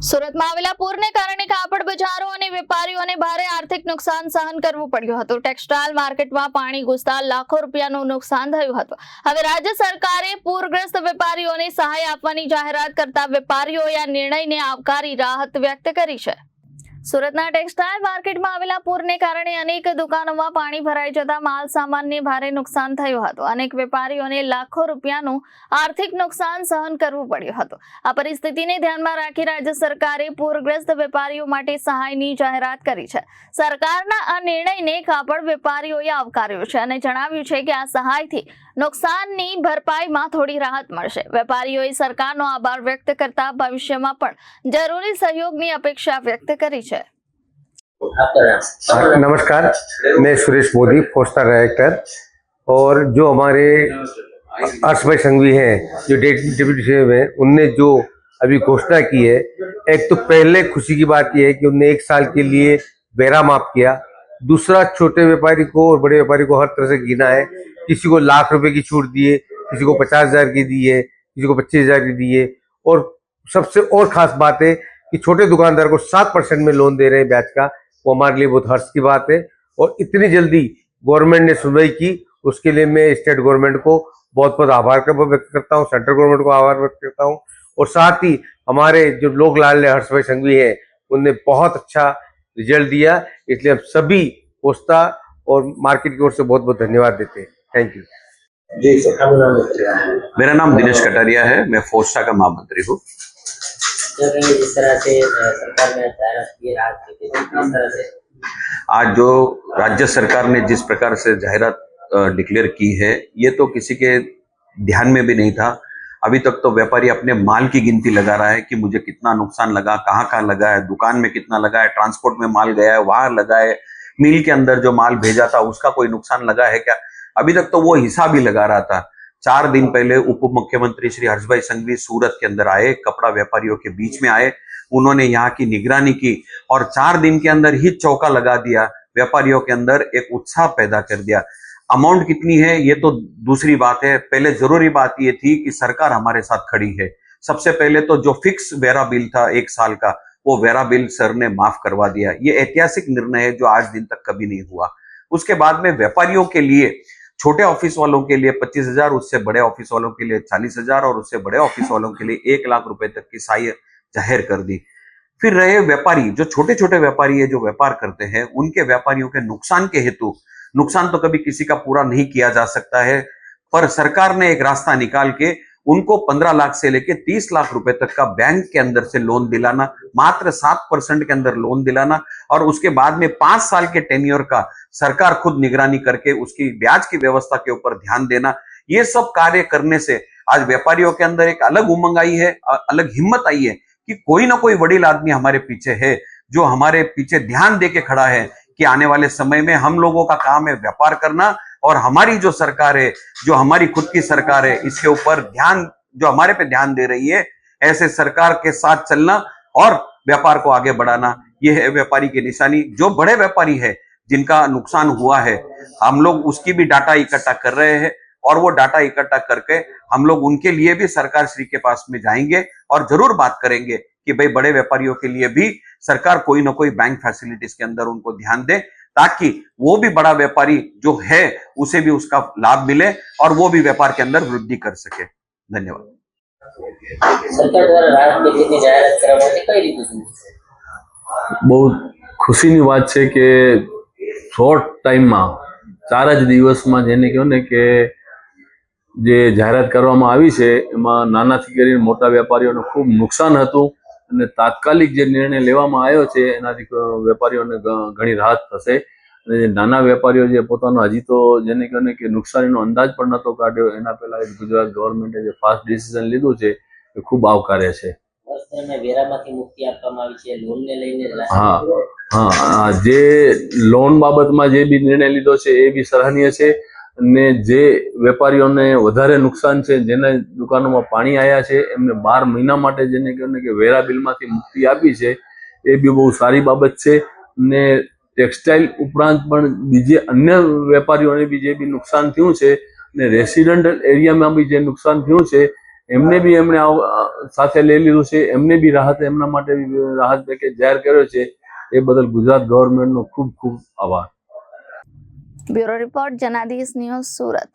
સુરતમાં આવેલા પૂરને કારણે કાપડ બજારો અને વેપારીઓને ભારે આર્થિક નુકસાન સહન કરવું પડ્યું હતું। ટેક્સટાઇલ માર્કેટમાં પાણી ઘૂસતા લાખો રૂપિયાનું નુકસાન થયું હતું। હવે રાજ્ય સરકારે પૂરગ્રસ્ત વેપારીઓને સહાય આપવાની જાહેરાત કરતા વેપારીઓએ આ નિર્ણયને આવકારી રાહત વ્યક્ત કરી છે। સુરતના ટેક્સટાઇલ માર્કેટમાં આવેલા પૂરને કારણે અનેક દુકાનોમાં પાણી ભરાઈ જતા માલ સામાનને ભારે નુકસાન થયું હતું। અનેક વેપારીઓને લાખો રૂપિયાનું આર્થિક નુકસાન સહન કરવું પડ્યું હતું। આ પરિસ્થિતિને ધ્યાનમાં રાખી રાજ્ય સરકારે પૂરગ્રસ્ત વેપારીઓ માટે સહાયની જાહેરાત કરી છે। સરકારના આ નિર્ણયને કાપડ વેપારીઓએ આવકાર્યો છે અને જણાવ્યું છે કે આ સહાયથી નુકસાનની ભરપાઈમાં થોડી રાહત મળશે। વેપારીઓએ સરકારનો આભાર વ્યક્ત કરતા ભવિષ્યમાં પણ જરૂરી સહયોગની અપેક્ષા व्यक्त કરી છે। नमस्कार, मैं सुरेश मोदी, 4 स्टार डायरेक्टर। और जो हमारे हर्ष भाई संघवी हैं, जो डिप्टी सीएम हैं, उनने जो अभी घोषणा की है, एक तो पहले खुशी की बात यह है कि उन्होंने 1 साल के लिए बेरा माफ किया। दूसरा, छोटे व्यापारी को और बड़े व्यापारी को हर तरह से गिना है। किसी को लाख रुपए की छूट दी है, किसी को 50,000 की दी है, किसी को 25,000 की दी है। और सबसे और खास बात है कि छोटे दुकानदार को 7% में लोन दे रहे हैं ब्याज का। वो हमारे लिए बहुत हर्ष की बात है। और इतनी जल्दी गवर्नमेंट ने सुनवाई की, उसके लिए मैं स्टेट गवर्नमेंट को बहुत बहुत आभार व्यक्त करता हूँ, सेंट्रल गवर्नमेंट को आभार व्यक्त करता हूँ। और साथ ही हमारे जो लोक लाडले हर्ष भाई संघवी है, उनने बहुत अच्छा रिजल्ट दिया। इसलिए हम सभी पोस्ता और मार्केट की ओर से बहुत बहुत धन्यवाद देते हैं। Thank you ji sir. मेरा नाम दिनेश कटारिया है, मैं 4 स्टार का महामंत्री हूँ। जिस तरह से सरकार ने जाहिरात की राहत की थी, किस तरह से आज जो राज्य सरकार ने जिस प्रकार से जाहिरात डिक्लेयर की है, ये तो किसी के ध्यान में भी नहीं था। अभी तक तो व्यापारी अपने माल की गिनती लगा रहा है कि मुझे कितना नुकसान लगा, कहाँ लगा है, दुकान में कितना लगा है, ट्रांसपोर्ट में माल गया है, वहां लगा है, मिल के अंदर जो माल भेजा था उसका कोई नुकसान लगा है क्या, अभी तक तो वो हिसाब ही लगा रहा था। 4 दिन पहले उप मुख्यमंत्री श्री हर्ष भाई संघवी सूरत के अंदर आए, कपड़ा व्यापारियों के बीच में आए, उन्होंने यहाँ की निगरानी की और 4 दिन के अंदर ही चौका लगा दिया, व्यापारियों के अंदर एक उत्साह पैदा कर दिया। अमाउंट कितनी है ये तो दूसरी बात है, पहले जरूरी बात ये थी कि सरकार हमारे साथ खड़ी है। सबसे पहले तो जो फिक्स वेरा बिल था 1 साल का, वो वेरा बिल सर ने माफ करवा दिया। ये ऐतिहासिक निर्णय है जो आज दिन तक कभी नहीं हुआ। उसके बाद में व्यापारियों के लिए, छोटे ऑफिस वालों के लिए 25,000, उससे बड़े ऑफिस वालों के लिए 40,000 और उससे बड़े ऑफिस वालों के लिए 1 लाख रुपए तक की सहायता जाहिर कर दी। फिर रहे व्यापारी, जो छोटे छोटे व्यापारी है, जो व्यापार करते हैं, उनके व्यापारियों के नुकसान के हेतु, नुकसान तो कभी किसी का पूरा नहीं किया जा सकता है, पर सरकार ने एक रास्ता निकाल के उनको 15 लाख से लेके 30 लाख रुपए तक का बैंक के अंदर से लोन दिलाना, मात्र 7% के अंदर लोन दिलाना और उसके बाद में 5 साल के टेन्योर का सरकार खुद निगरानी करके उसकी ब्याज की व्यवस्था के ऊपर ध्यान देना, ये सब कार्य करने से आज व्यापारियों के अंदर एक अलग उमंग आई है, अलग हिम्मत आई है कि कोई ना कोई वडील आदमी हमारे पीछे है, जो हमारे पीछे ध्यान दे के खड़ा है कि आने वाले समय में हम लोगों का काम है व्यापार करना और हमारी जो सरकार है, जो हमारी खुद की सरकार है, इसके ऊपर ध्यान, जो हमारे पे ध्यान दे रही है, ऐसे सरकार के साथ चलना और व्यापार को आगे बढ़ाना, ये है व्यापारी की निशानी। जो बड़े व्यापारी है जिनका नुकसान हुआ है, हम लोग उसकी भी डाटा इकट्ठा कर रहे हैं और वो डाटा इकट्ठा करके हम लोग उनके लिए भी सरकार श्री के पास में जाएंगे और जरूर बात करेंगे कि भाई बड़े व्यापारियों के लिए भी सरकार कोई ना कोई बैंक फैसिलिटीज के अंदर उनको ध्यान दे, ताकि वो भी बड़ा व्यापारी जो है उसे भी उसका लाभ मिले और वो भी व्यापार के अंदर वृद्धि कर सके। धन्यवाद। सरकार द्वारा राहत પેકેજની જાહેરાત કરવામાં આવી, કઈ રીતે થયું? બહુ ખુશીની વાત છે કે શોર્ટ ટાઈમમાં 4 જ દિવસમાં જેને કહો ને કે જે જાહેરાત કરવામાં આવી છે એમાં નાનાથી કરીને મોટા વેપારીઓને ખૂબ નુકસાન હતું અને તાત્કાલિક જે નિર્ણય લેવામાં આવ્યો છે એનાથી વેપારીઓને ઘણી રાહત થશે। અને જે નાના વેપારીઓ જે પોતાનો હજી તો જેને કહે ને કે નુકસાનીનો અંદાજ પણ નહોતો કાઢ્યો, એના પહેલા ગુજરાત ગવર્મેન્ટે જે ફાસ્ટ ડિસિઝન લીધું છે એ ખૂબ આવકાર્ય છે। વર્ષ દરમિયાન વેરામાંથી મુક્તિ આપવામાં આવી છે, લોનને લઈને હા, જે લોન બાબતમાં જે બી નિર્ણય લીધો છે એ બી સરાહનીય છે। અને જે વેપારીઓને વધારે નુકસાન છે, જેને દુકાનોમાં પાણી આવ્યા છે, એમને 12 મહિના માટે જેને કહે ને કે વેરા બિલમાંથી મુક્તિ આપી છે, એ બી બહુ સારી બાબત છે। અને ટેક્સટાઇલ ઉપરાંત પણ બીજે અન્ય વેપારીઓને બી જે બી નુકસાન થયું છે અને રેસિડેન્ટલ એરિયામાં બી જે નુકસાન થયું છે એમને બી એમણે સાથે લઈ લીધું છે, એમને બી રાહત, એમના માટે બી રાહત પેકેજ જાહેર કર્યો છે. એ બદલ ગુજરાત ગવર્મેન્ટનો ખૂબ ખૂબ આભાર. Bureau report Janadesh news, Surat.